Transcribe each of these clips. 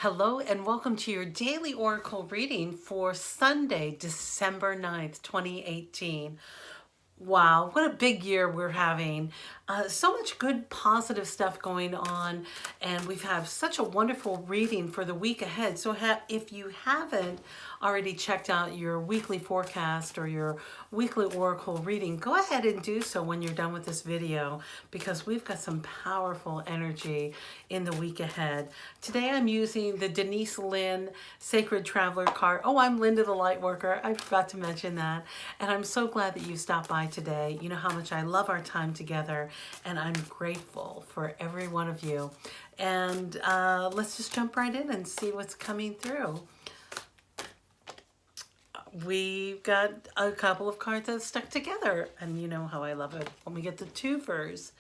Hello and welcome to your daily oracle reading for Sunday, December 9th, 2018. Wow, what a big year we're having. So much good positive stuff going on, and we've had such a wonderful reading for the week ahead. So if you haven't already checked out your weekly forecast or your weekly oracle reading, go ahead and do so when you're done with this video, because we've got some powerful energy in the week ahead. Today I'm using the Denis Linn Sacred Traveler card. Oh, I'm Linda the Lightworker. I forgot to mention that. And I'm so glad that you stopped by today. You know how much I love our time together, and I'm grateful for every one of you. And let's just jump right in and see what's coming through. We've got a couple of cards that stuck together, and you know how I love it when we get the twofers.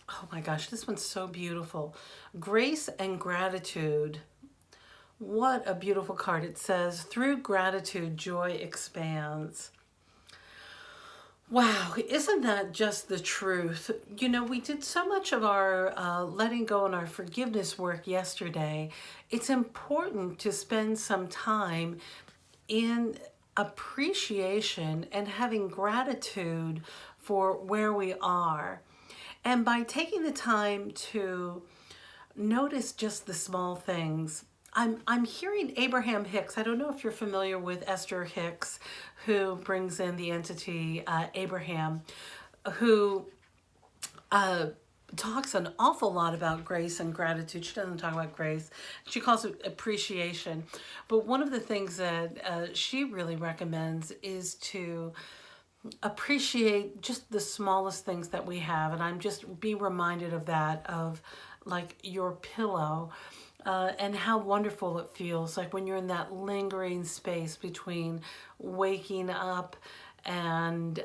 Oh my gosh, this one's so beautiful. Grace and gratitude. What a beautiful card. It says, through gratitude, joy expands. Wow, isn't that just the truth? You know, we did so much of our letting go and our forgiveness work yesterday. It's important to spend some time in appreciation and having gratitude for where we are. And by taking the time to notice just the small things, I'm hearing Abraham Hicks. I don't know if you're familiar with Esther Hicks, who brings in the entity Abraham, who talks an awful lot about grace and gratitude. She doesn't talk about grace. She calls it appreciation. But one of the things that she really recommends is to appreciate just the smallest things that we have. And I'm just be reminded of that, of like your pillow. And how wonderful it feels like when you're in that lingering space between waking up and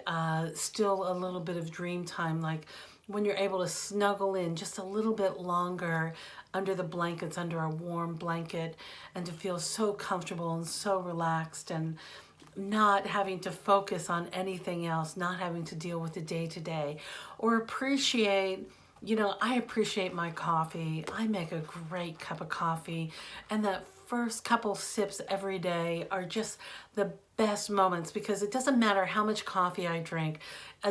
still a little bit of dream time, like when you're able to snuggle in just a little bit longer under the blankets, under a warm blanket, and to feel so comfortable and so relaxed, and not having to focus on anything else, not having to deal with the day-to-day, or appreciate. You know, I appreciate my coffee. I make a great cup of coffee, and that first couple sips every day are just the best moments, because it doesn't matter how much coffee I drink.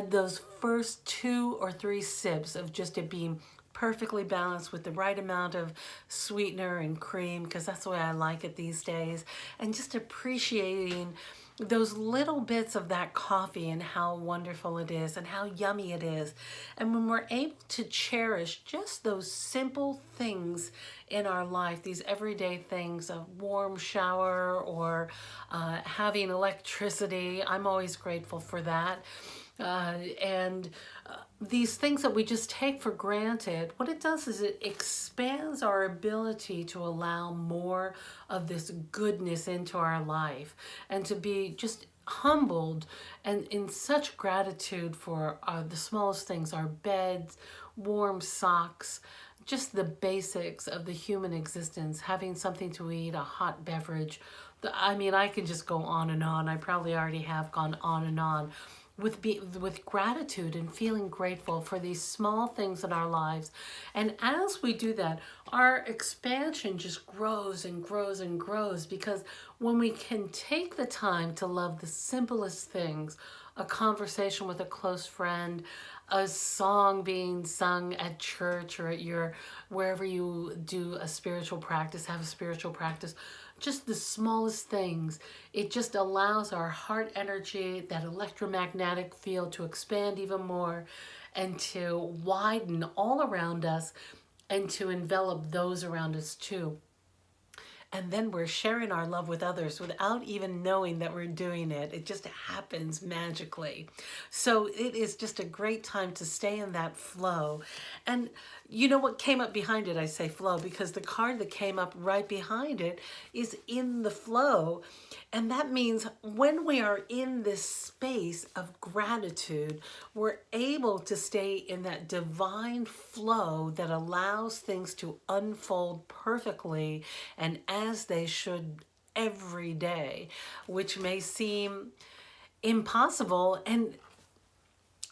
Those first 2 or 3 sips of just it being perfectly balanced with the right amount of sweetener and cream, because that's the way I like it these days, and just appreciating those little bits of that coffee and how wonderful it is and how yummy it is. And when we're able to cherish just those simple things in our life, these everyday things, a warm shower or having electricity, I'm always grateful for that. And these things that we just take for granted, what it does is it expands our ability to allow more of this goodness into our life, and to be just humbled and in such gratitude for the smallest things, our beds, warm socks, just the basics of the human existence, having something to eat, a hot beverage. I mean, I can just go on and on. I probably already have gone on and on with gratitude and feeling grateful for these small things in our lives. And as we do that, our expansion just grows and grows and grows, because when we can take the time to love the simplest things, a conversation with a close friend, a song being sung at church or at your wherever you do a spiritual practice, have a spiritual practice, just the smallest things, it just allows our heart energy, that electromagnetic field, to expand even more and to widen all around us and to envelop those around us too. And then we're sharing our love with others without even knowing that we're doing it. It just happens magically. So it is just a great time to stay in that flow. And you know what came up behind it? I say flow because the card that came up right behind it is in the flow. And that means when we are in this space of gratitude, we're able to stay in that divine flow that allows things to unfold perfectly and as they should every day, which may seem impossible. And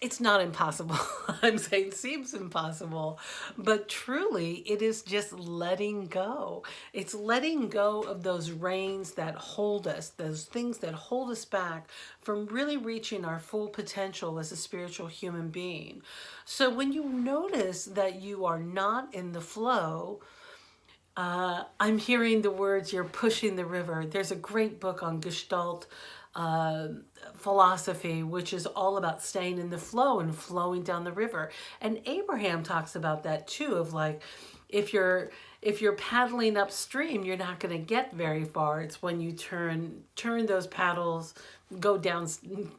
It's not impossible. I'm saying it seems impossible, but truly it is just letting go. It's letting go of those reins that hold us, those things that hold us back from really reaching our full potential as a spiritual human being. So when you notice that you are not in the flow, I'm hearing the words, you're pushing the river. There's a great book on Gestalt uh, philosophy, which is all about staying in the flow and flowing down the river. And Abraham talks about that too, of like, if you're paddling upstream, you're not going to get very far. It's when you turn those paddles, go down,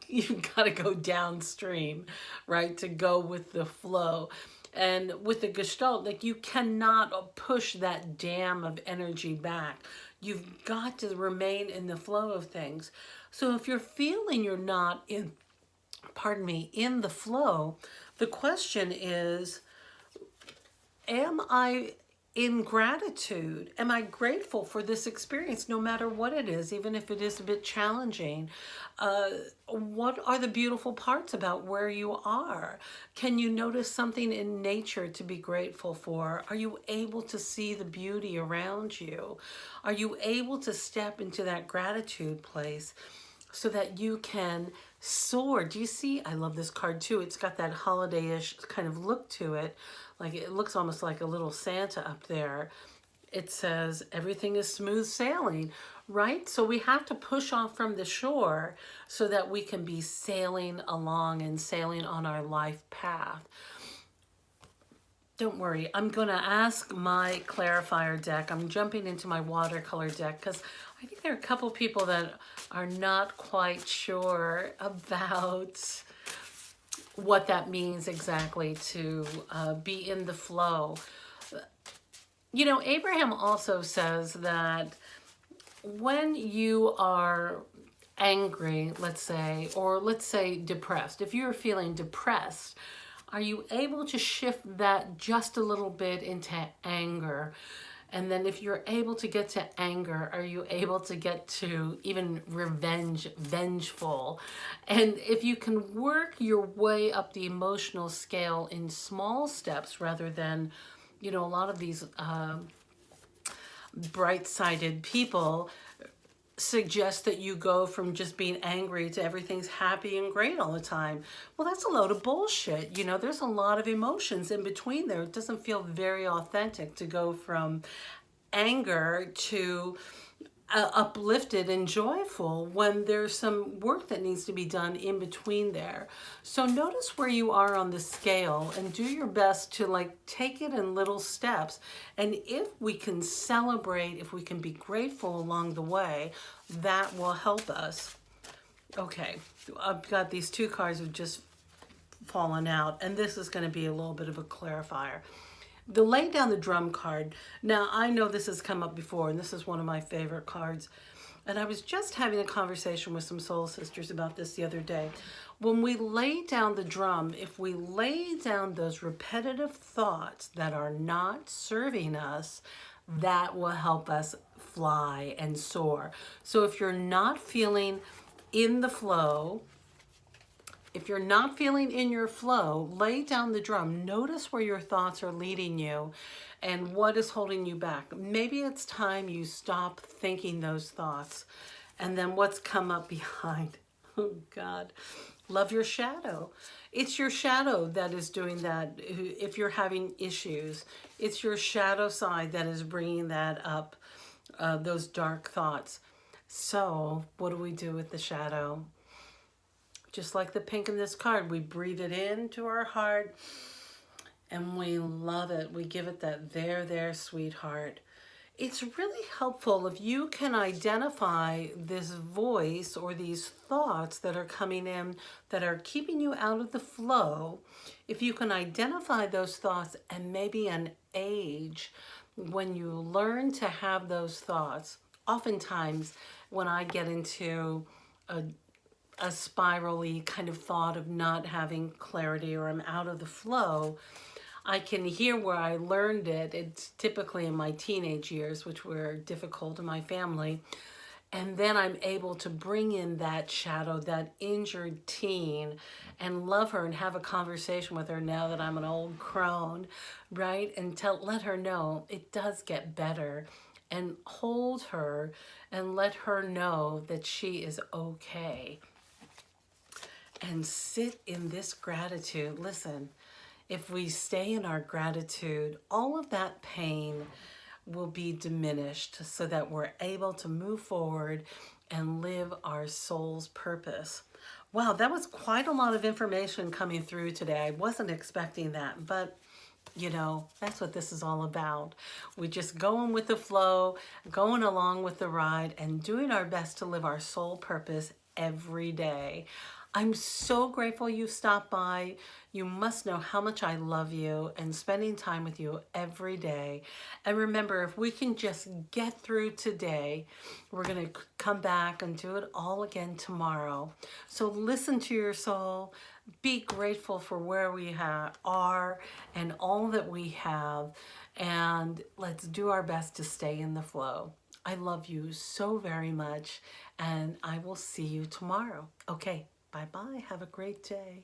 you've got to go downstream, right, to go with the flow. And with the Gestalt, like, you cannot push that dam of energy back. You've got to remain in the flow of things. So if you're feeling you're not in, pardon me, in the flow, the question is, am I in gratitude? Am I grateful for this experience, no matter what it is, even if it is a bit challenging? What are the beautiful parts about where you are? Can you notice something in nature to be grateful for? Are you able to see the beauty around you? Are you able to step into that gratitude place so that you can soar? Do you see? I love this card too. It's got that holiday-ish kind of look to it. Like, it looks almost like a little Santa up there. It says, everything is smooth sailing, right? So we have to push off from the shore so that we can be sailing along and sailing on our life path. Don't worry, I'm going to ask my clarifier deck. I'm jumping into my watercolor deck because I think there are a couple people that are not quite sure about what that means exactly to be in the flow. You know, Abraham also says that when you are angry, let's say, or let's say depressed, if you're feeling depressed, are you able to shift that just a little bit into anger? And then if you're able to get to anger, are you able to get to even vengeful? And if you can work your way up the emotional scale in small steps rather than, you know, a lot of these bright-sided people suggest that you go from just being angry to everything's happy and great all the time. Well, that's a load of bullshit. You know, there's a lot of emotions in between there. It doesn't feel very authentic to go from anger to uplifted and joyful when there's some work that needs to be done in between there. So notice where you are on the scale and do your best to, like, take it in little steps. And if we can celebrate, if we can be grateful along the way, that will help us. Okay, I've got these two cards have just fallen out, and this is going to be a little bit of a clarifier. The lay down the drum card. Now, I know this has come up before, and this is one of my favorite cards. And I was just having a conversation with some soul sisters about this the other day. When we lay down the drum, if we lay down those repetitive thoughts that are not serving us, that will help us fly and soar. So if you're not feeling in the flow, if you're not feeling in your flow, lay down the drum. Notice where your thoughts are leading you and what is holding you back. Maybe it's time you stop thinking those thoughts. And then what's come up behind? Oh, God. Love your shadow. It's your shadow that is doing that. If you're having issues, it's your shadow side that is bringing that up, those dark thoughts. So what do we do with the shadow? Just like the pink in this card, we breathe it into our heart and we love it. We give it that there, sweetheart. It's really helpful if you can identify this voice or these thoughts that are coming in that are keeping you out of the flow. If you can identify those thoughts and maybe an age when you learn to have those thoughts. Oftentimes when I get into a spirally kind of thought of not having clarity or I'm out of the flow, I can hear where I learned it. It's typically in my teenage years, which were difficult in my family. And then I'm able to bring in that shadow, that injured teen, and love her and have a conversation with her now that I'm an old crone, right? And let her know it does get better, and hold her and let her know that she is okay. And sit in this gratitude. Listen, if we stay in our gratitude, all of that pain will be diminished so that we're able to move forward and live our soul's purpose. Wow, that was quite a lot of information coming through today. I wasn't expecting that, but you know, that's what this is all about. We're just going with the flow, going along with the ride, and doing our best to live our soul purpose every day. I'm so grateful you stopped by. You must know how much I love you and spending time with you every day. And remember, if we can just get through today, we're going to come back and do it all again tomorrow. So listen to your soul. Be grateful for where we are and all that we have. And let's do our best to stay in the flow. I love you so very much, and I will see you tomorrow. Okay, bye-bye. Have a great day.